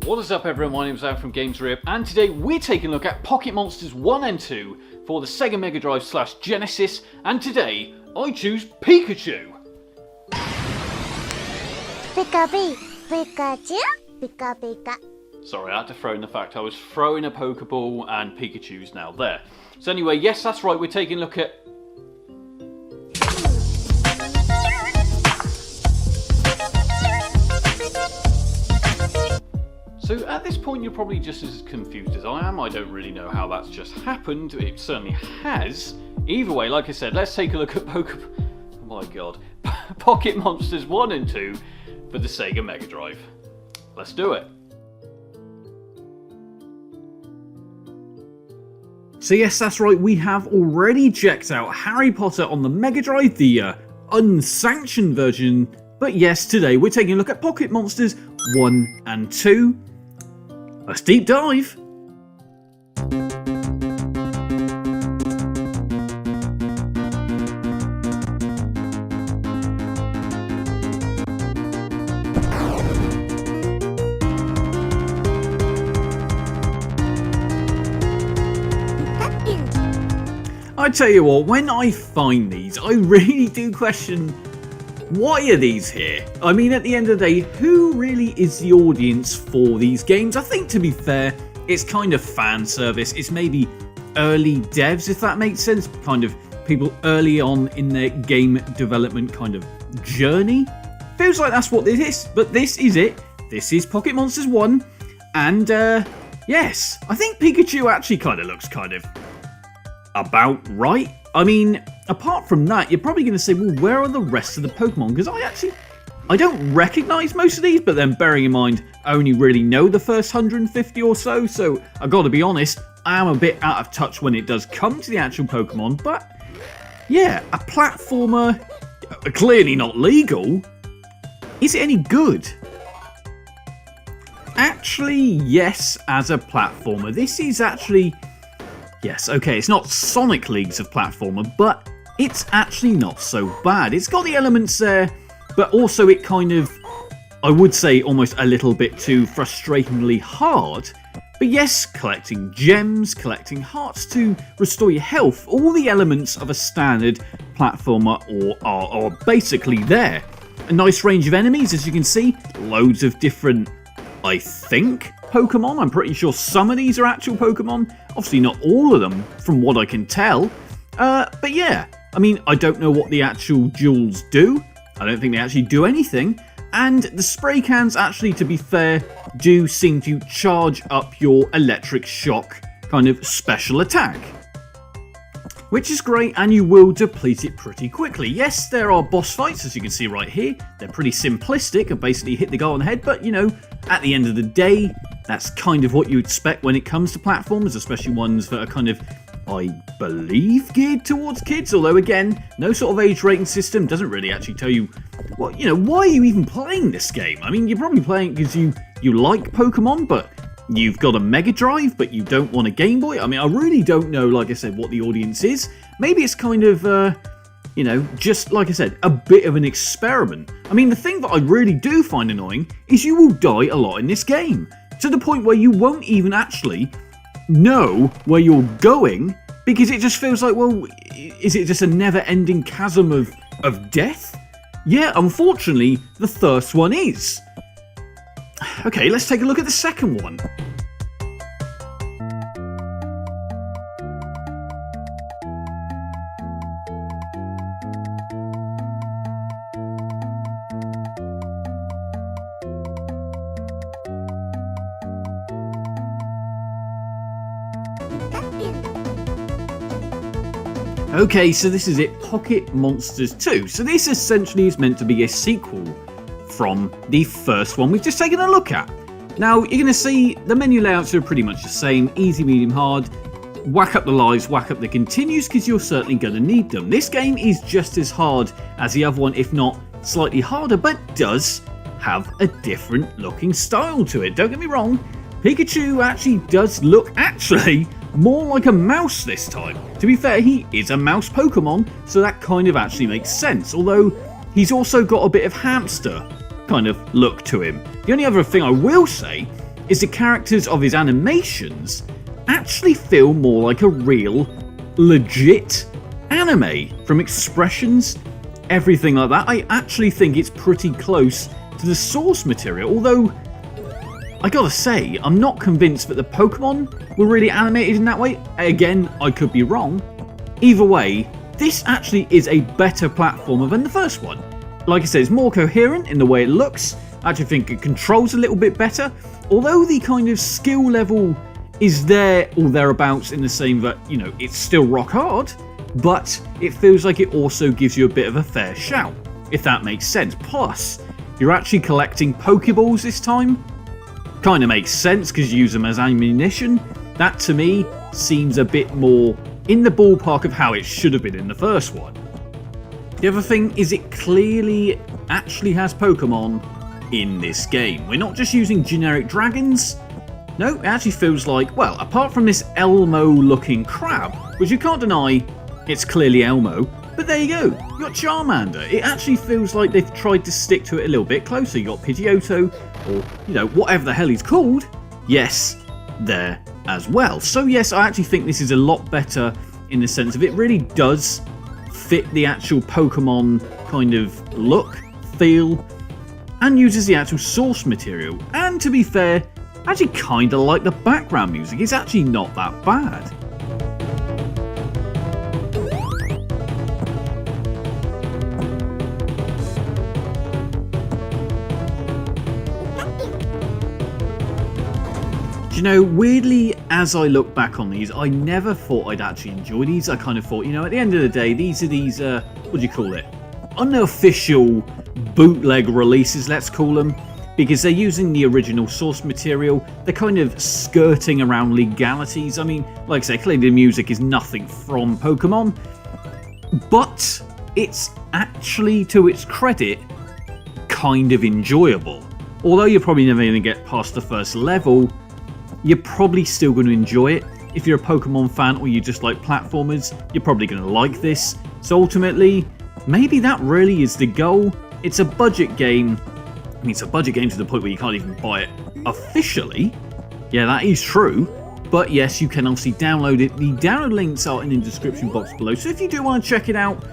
What is up everyone, my name is Aaron from GamesRip, and today we're taking a look at Pocket Monsters 1 and 2 for the Sega Mega Drive / Genesis, and today I choose Pikachu. Pika-pee, Pikachu, Pika-pika. Sorry, I had to throw in the fact I was throwing a Pokeball and Pikachu's now there. So anyway, yes, that's right, we're taking a look at... So at this point you're probably just as confused as I am. I don't really know how that's just happened. It certainly has. Either way, like I said, let's take a look at oh my god. Pocket Monsters 1 and 2 for the Sega Mega Drive. Let's do it. So yes, that's right, we have already checked out Harry Potter on the Mega Drive, the unsanctioned version. But yes, today we're taking a look at Pocket Monsters 1 and 2. Let's deep dive! I tell you what, when I find these, I really do question, why are these here? I mean, at the end of the day, who really is the audience for these games? I think, to be fair, it's kind of fan service. It's maybe early devs, if that makes sense. Kind of people early on in their game development kind of journey. Feels like that's what this is, but this is it. This is Pocket Monsters 1, and yes, I think Pikachu actually kind of looks kind of about right. I mean, apart from that, you're probably going to say, well, where are the rest of the Pokemon? Because I don't recognise most of these, but then bearing in mind, I only really know the first 150 or so I've got to be honest, I am a bit out of touch when it does come to the actual Pokemon, but yeah, a platformer, clearly not legal. Is it any good? Actually, yes, as a platformer. This is actually... Yes, okay, it's not Sonic Leagues of platformer, but it's actually not so bad. It's got the elements there, but also it kind of, I would say, almost a little bit too frustratingly hard. But yes, collecting gems, collecting hearts to restore your health, all the elements of a standard platformer are basically there. A nice range of enemies, as you can see, loads of different, I think, Pokemon. I'm pretty sure some of these are actual Pokemon. Obviously not all of them, from what I can tell. But yeah, I mean, I don't know what the actual jewels do. I don't think they actually do anything. And the spray cans, actually, to be fair, do seem to charge up your electric shock kind of special attack. Which is great, and you will deplete it pretty quickly. Yes, there are boss fights, as you can see right here. They're pretty simplistic and basically hit the guy on the head, but, you know, at the end of the day, that's kind of what you expect when it comes to platformers, especially ones that are kind of, I believe, geared towards kids. Although, again, no sort of age rating system doesn't really actually tell you, well, you know, why are you even playing this game? I mean, you're probably playing it because you like Pokemon, but you've got a Mega Drive, but you don't want a Game Boy. I mean, I really don't know, like I said, what the audience is. Maybe it's kind of, you know, just, like I said, a bit of an experiment. I mean, the thing that I really do find annoying is you will die a lot in this game. To the point where you won't even actually know where you're going, because it just feels like, well, is it just a never-ending chasm of death? Yeah, unfortunately, the first one is. Okay, let's take a look at the second one. Okay, so this is it, Pocket Monsters 2. So this essentially is meant to be a sequel from the first one we've just taken a look at. Now, you're going to see the menu layouts are pretty much the same, easy, medium, hard. Whack up the lives, whack up the continues, because you're certainly going to need them. This game is just as hard as the other one, if not slightly harder, but does have a different looking style to it. Don't get me wrong, Pikachu actually does look more like a mouse this time. To be fair, he is a mouse Pokemon, so that kind of actually makes sense, although he's also got a bit of hamster kind of look to him. The only other thing I will say is the characters of his animations actually feel more like a real, legit anime. From expressions, everything like that, I actually think it's pretty close to the source material, although I gotta say, I'm not convinced that the Pokemon were really animated in that way. Again, I could be wrong. Either way, this actually is a better platformer than the first one. Like I said, it's more coherent in the way it looks. I actually think it controls a little bit better, although the kind of skill level is there or thereabouts, in the same that, you know, it's still rock hard, but it feels like it also gives you a bit of a fair shout, if that makes sense. Plus, you're actually collecting Pokeballs this time. Kind of makes sense because you use them as ammunition. That to me seems a bit more in the ballpark of how it should have been in the first one. The other thing is it clearly actually has Pokemon in this game. We're not just using generic dragons. No, it actually feels like, well, apart from this Elmo looking crab, which you can't deny, it's clearly Elmo, but there you go, you got Charmander. It actually feels like they've tried to stick to it a little bit closer. You got Pidgeotto, or, you know, whatever the hell he's called, yes, there as well. So yes, I actually think this is a lot better in the sense of it really does fit the actual Pokemon kind of look, feel, and uses the actual source material. And to be fair, I actually kind of like the background music. It's actually not that bad. You know, weirdly, as I look back on these, I never thought I'd actually enjoy these. I kind of thought, you know, at the end of the day, these are these, what do you call it? Unofficial bootleg releases, let's call them, because they're using the original source material. They're kind of skirting around legalities. I mean, like I say, clearly the music is nothing from Pokemon, but it's actually, to its credit, kind of enjoyable. Although you're probably never going to get past the first level, you're probably still going to enjoy it. If you're a Pokemon fan or you just like platformers, you're probably going to like this. So ultimately, maybe that really is the goal. It's a budget game. I mean, it's a budget game to the point where you can't even buy it officially. Yeah, that is true. But yes, you can obviously download it. The download links are in the description box below. So if you do want to check it out,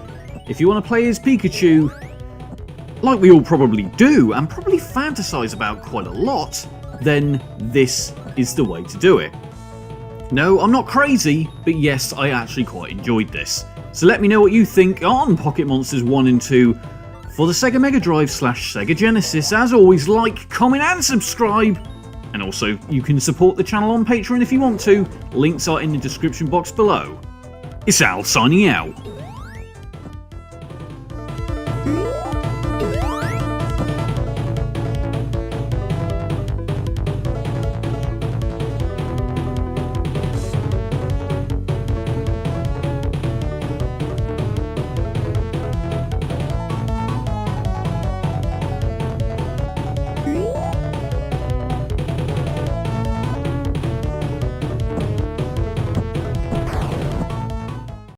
if you want to play as Pikachu, like we all probably do, and probably fantasize about quite a lot, then this is the way to do it. No, I'm not crazy, but yes, I actually quite enjoyed this. So let me know what you think on Pocket Monsters 1 and 2 for the Sega Mega Drive / Sega Genesis. As always, like, comment and subscribe. And also, you can support the channel on Patreon if you want to. Links are in the description box below. It's Al signing out.